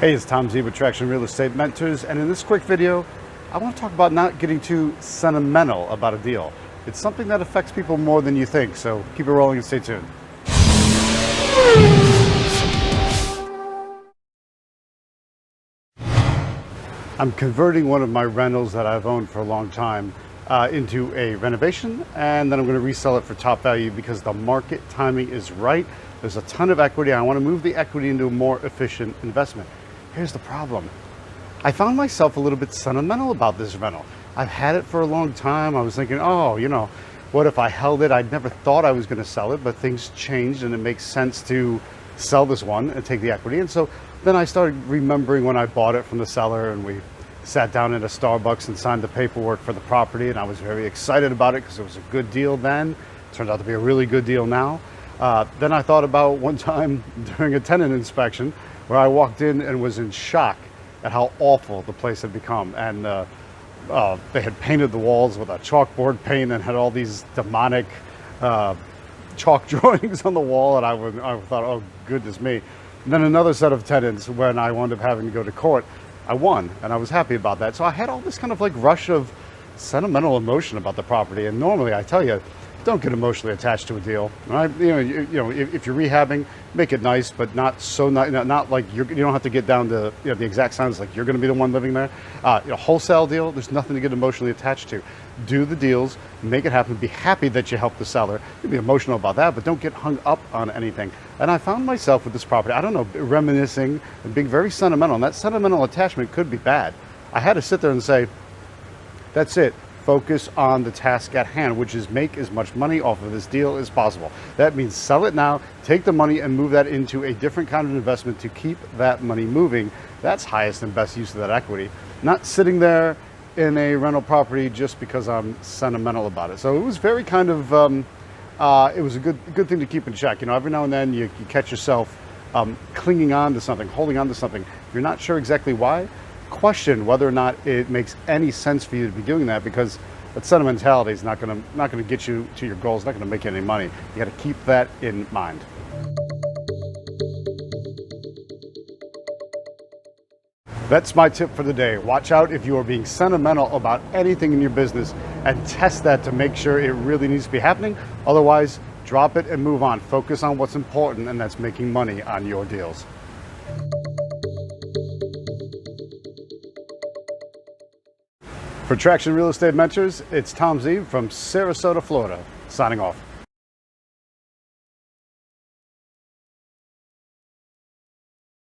Hey, it's Tom ZEEB'S with Traction Real Estate Mentors, and in this quick video, I want to talk about not getting too sentimental about a deal. It's something that affects people more than you think, so keep it rolling and stay tuned. I'm converting one of my rentals that I've owned for a long time into a renovation, and then I'm going to resell it for top value because the market timing is right. There's a ton of equity. I want to move the equity into a more efficient investment. Here's the problem. I found myself a little bit sentimental about this rental. I've had it for a long time. I was thinking, oh, what if I held it? I'd never thought I was going to sell it, but things changed and it makes sense to sell this one and take the equity. And so then I started remembering when I bought it from the seller and we sat down at a Starbucks and signed the paperwork for the property, and I was very excited about it because it was a good deal then. It turned out to be a really good deal now. Then I thought about one time during a tenant inspection where I walked in and was in shock at how awful the place had become. And they had painted the walls with a chalkboard paint and had all these demonic chalk drawings on the wall. And I thought, oh, goodness me. And then another set of tenants, when I wound up having to go to court, I won, and I was happy about that. So I had all this kind of like rush of sentimental emotion about the property. And normally, I tell you, don't get emotionally attached to a deal, right? If you're rehabbing, make it nice, but not so not like you don't have to get down to the exact sounds like you're going to be the one living there. Wholesale deal, there's nothing to get emotionally attached to. Do the deals, make it happen. Be happy that you helped the seller. You be emotional about that, but don't get hung up on anything. And I found myself with this property, I don't know, reminiscing and being very sentimental. And that sentimental attachment could be bad. I had to sit there and say, that's it. Focus on the task at hand, which is make as much money off of this deal as possible. That means sell it now, take the money and move that into a different kind of investment to keep that money moving. That's highest and best use of that equity. Not sitting there in a rental property just because I'm sentimental about it. So it was very kind of, it was a good thing to keep in check. Every now and then you catch yourself clinging on to something, holding on to something. If you're not sure exactly why, question whether or not it makes any sense for you to be doing that, because that sentimentality is not going to get you to your goals, not going to make you any money. You got to keep that in mind. That's my tip for the day. Watch out if you are being sentimental about anything in your business, and test that to make sure it really needs to be happening. Otherwise, drop it and move on. Focus on what's important, and that's making money on your deals. For Traction Real Estate Mentors, it's Tom ZEEB'S from Sarasota, Florida, signing off.